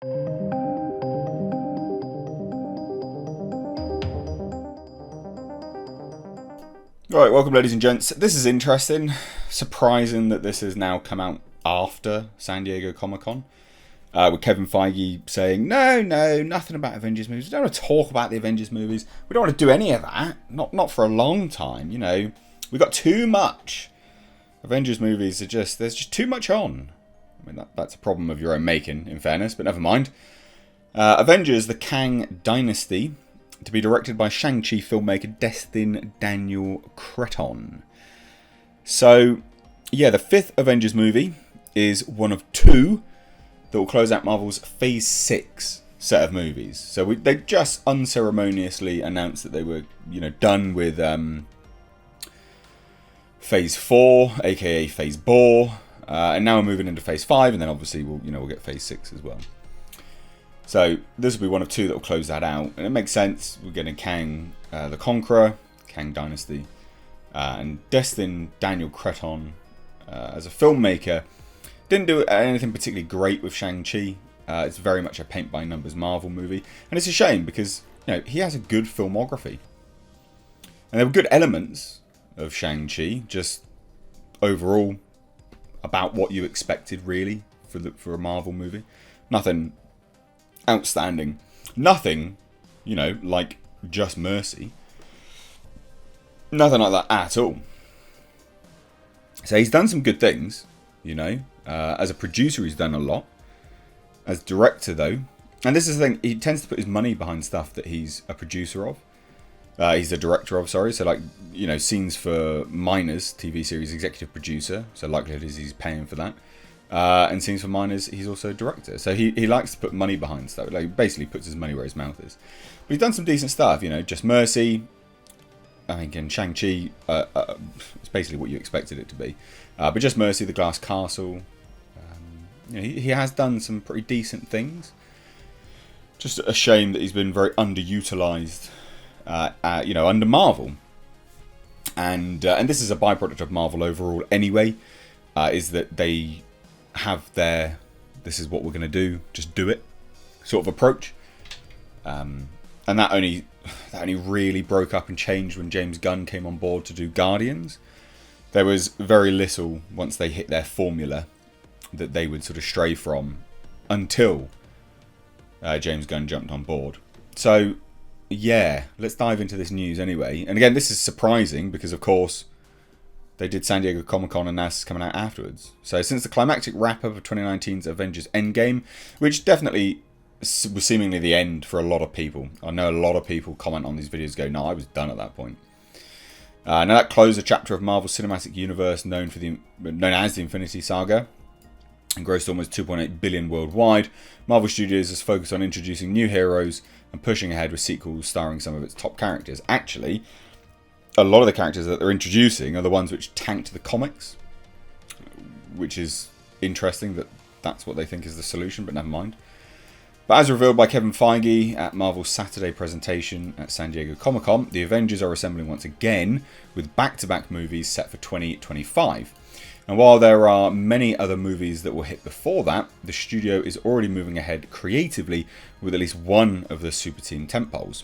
Right, welcome ladies and gents. This is interesting. Surprising that this has now come out after San Diego Comic-Con. With Kevin Feige saying, no, nothing about Avengers movies. We don't want to talk about the Avengers movies. We don't want to do any of that. Not for a long time, you know. We've got too much. Avengers movies are there's just too much on. I mean, that's a problem of your own making, in fairness, but never mind. Avengers, the Kang Dynasty, to be directed by Shang-Chi filmmaker Destin Daniel Cretton. So, yeah, the fifth Avengers movie is one of two that will close out Marvel's Phase 6 set of movies. So they just unceremoniously announced that they were, done with Phase 4, aka Phase 4, and now we're moving into Phase 5, and then obviously we'll get Phase 6 as well. So this will be one of two that will close that out, and it makes sense. We're getting Kang the Conqueror, Kang Dynasty, and Destin Daniel Cretton as a filmmaker. Didn't do anything particularly great with Shang-Chi. It's very much a paint-by-numbers Marvel movie, and it's a shame because he has a good filmography, and there were good elements of Shang-Chi, just overall about what you expected really for a Marvel movie. Nothing outstanding. Nothing, like Just Mercy. Nothing like that at all. So he's done some good things, As a producer, he's done a lot. As director, though, and this is the thing, he tends to put his money behind stuff that he's a producer of. He's a director of, sorry. So, scenes for Miners TV series, executive producer. So, likelihood is he's paying for that. And scenes for Miners, he's also a director. So he likes to put money behind stuff. Basically puts his money where his mouth is. But he's done some decent stuff, Just Mercy. I think in Shang-Chi, it's basically what you expected it to be. But Just Mercy, The Glass Castle. He has done some pretty decent things. Just a shame that he's been very underutilized, under Marvel. And this is a byproduct of Marvel overall anyway, is that they have their this is what we're going to do, just do it sort of approach. And that only really broke up and changed when James Gunn came on board to do Guardians. There was very little once they hit their formula that they would sort of stray from until James Gunn jumped on board. So yeah, let's dive into this news anyway. And again, this is surprising because of course they did San Diego Comic-Con and NASA's coming out afterwards. So since the climactic wrap-up of 2019's Avengers Endgame, which definitely was seemingly the end for a lot of people. I know a lot of people comment on these videos go, no, I was done at that point. Now that closed a chapter of Marvel's cinematic universe known as the Infinity Saga and grossed almost $2.8 billion worldwide. Marvel Studios is focused on introducing new heroes and pushing ahead with sequels starring some of its top characters. Actually, a lot of the characters that they're introducing are the ones which tanked the comics, which is interesting that that's what they think is the solution, but never mind. But as revealed by Kevin Feige at Marvel's Saturday presentation at San Diego Comic-Con, the Avengers are assembling once again with back-to-back movies set for 2025. And while there are many other movies that will hit before that, the studio is already moving ahead creatively with at least one of the super team tentpoles.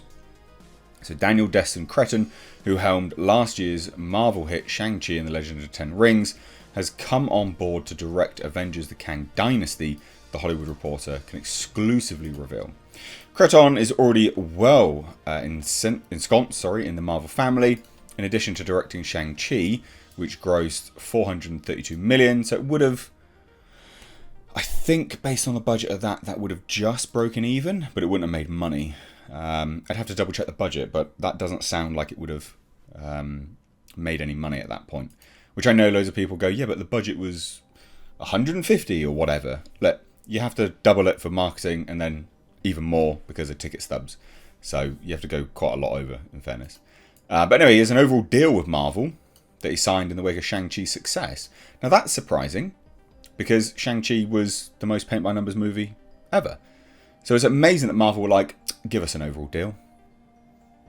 So Daniel Destin Cretton, who helmed last year's Marvel hit Shang-Chi and the Legend of the Ten Rings, has come on board to direct Avengers the Kang Dynasty, The Hollywood Reporter can exclusively reveal. Cretton is already well ensconced in the Marvel family, in addition to directing Shang-Chi, which grossed $432 million. So it would have, I think, based on the budget of that would have just broken even, but it wouldn't have made money. I'd have to double check the budget, but that doesn't sound like it would have made any money at that point. Which I know loads of people go, yeah, but the budget was 150 or whatever. You have to double it for marketing and then even more because of ticket stubs. So you have to go quite a lot over, in fairness. But anyway, he has an overall deal with Marvel that he signed in the wake of Shang-Chi's success. Now that's surprising because Shang-Chi was the most paint-by-numbers movie ever. So it's amazing that Marvel were like, give us an overall deal.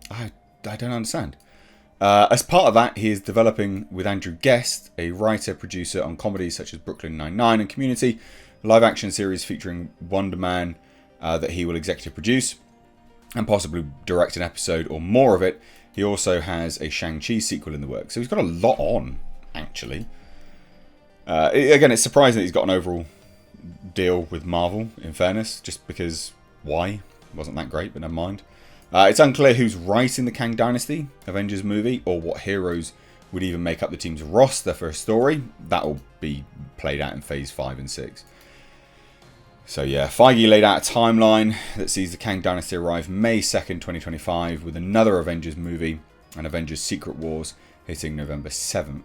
I don't understand. As part of that, he is developing with Andrew Guest, a writer-producer on comedies such as Brooklyn Nine-Nine and Community, a live-action series featuring Wonder Man that he will executive produce and possibly direct an episode or more of it. He also has a Shang-Chi sequel in the works. So he's got a lot on, actually. Again, it's surprising that he's got an overall deal with Marvel, in fairness, just because why? It wasn't that great, but never mind. It's unclear who's writing the Kang Dynasty Avengers movie or what heroes would even make up the team's roster for a story. That'll be played out in Phase 5 and 6. So yeah, Feige laid out a timeline that sees the Kang Dynasty arrive May 2nd, 2025, with another Avengers movie and Avengers Secret Wars hitting November 7th,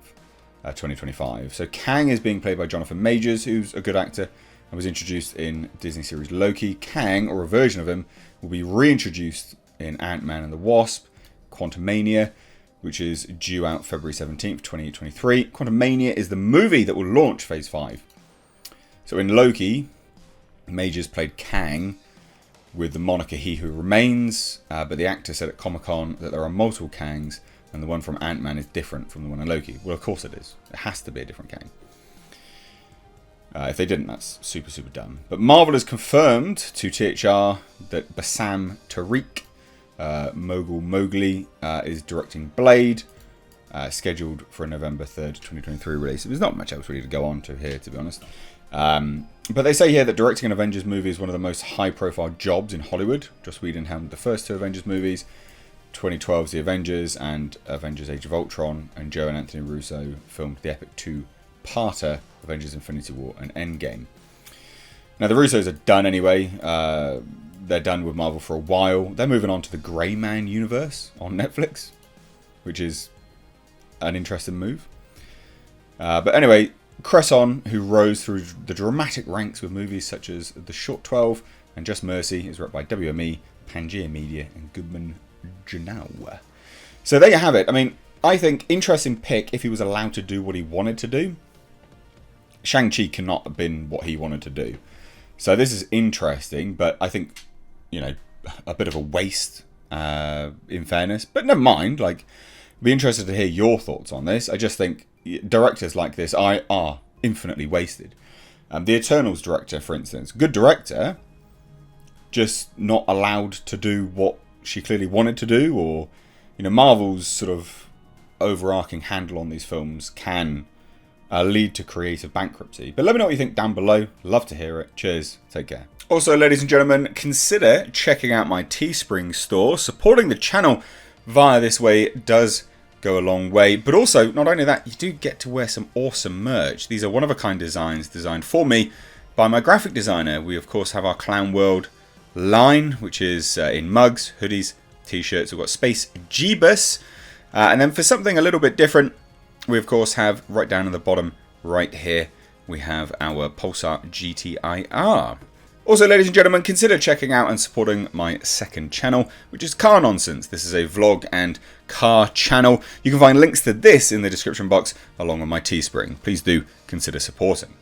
2025. So Kang is being played by Jonathan Majors, who's a good actor and was introduced in Disney series Loki. Kang, or a version of him, will be reintroduced in Ant-Man and the Wasp, Quantumania, which is due out February 17th, 2023. Quantumania is the movie that will launch Phase 5. So in Loki, Majors played Kang with the moniker He Who Remains, but the actor said at Comic-Con that there are multiple Kangs and the one from Ant-Man is different from the one in Loki. Well, of course it is. It has to be a different Kang. If they didn't, that's super, super dumb. But Marvel has confirmed to THR that Bassam Tariq, Mogul Mowgli, is directing Blade, scheduled for a November 3rd, 2023 release. There's not much else really to go on to here, to be honest. But they say here that directing an Avengers movie is one of the most high-profile jobs in Hollywood. Joss Whedon helmed the first two Avengers movies, 2012's The Avengers and Avengers Age of Ultron, and Joe and Anthony Russo filmed the epic two-parter Avengers Infinity War and Endgame. Now, the Russos are done anyway. They're done with Marvel for a while. They're moving on to the Grey Man universe on Netflix, which is an interesting move. But anyway, Cresson, who rose through the dramatic ranks with movies such as The Short 12 and Just Mercy, is rep by WME, Pangea Media, and Goodman Janau. So there you have it. I mean, I think interesting pick if he was allowed to do what he wanted to do. Shang-Chi cannot have been what he wanted to do. So this is interesting, but I think, you know, a bit of a waste, in fairness. But never mind, like, I'd be interested to hear your thoughts on this. I just think directors like this are infinitely wasted. The Eternals director, for instance, good director, just not allowed to do what she clearly wanted to do, or, you know, Marvel's sort of overarching handle on these films can lead to creative bankruptcy. But let me know what you think down below. Love to hear it. Cheers. Take care. Also, ladies and gentlemen, consider checking out my Teespring store. Supporting the channel via this way does go a long way. But also, not only that, you do get to wear some awesome merch. These are one-of-a-kind designs designed for me by my graphic designer. We, of course, have our Clown World line, which is in mugs, hoodies, t-shirts. We've got Space Jeebus. And then for something a little bit different, we, of course, have right down at the bottom right here, we have our Pulsar GTIR. Also, ladies and gentlemen, consider checking out and supporting my second channel, which is Car Nonsense. This is a vlog and car channel. You can find links to this in the description box, along with my Teespring. Please do consider supporting.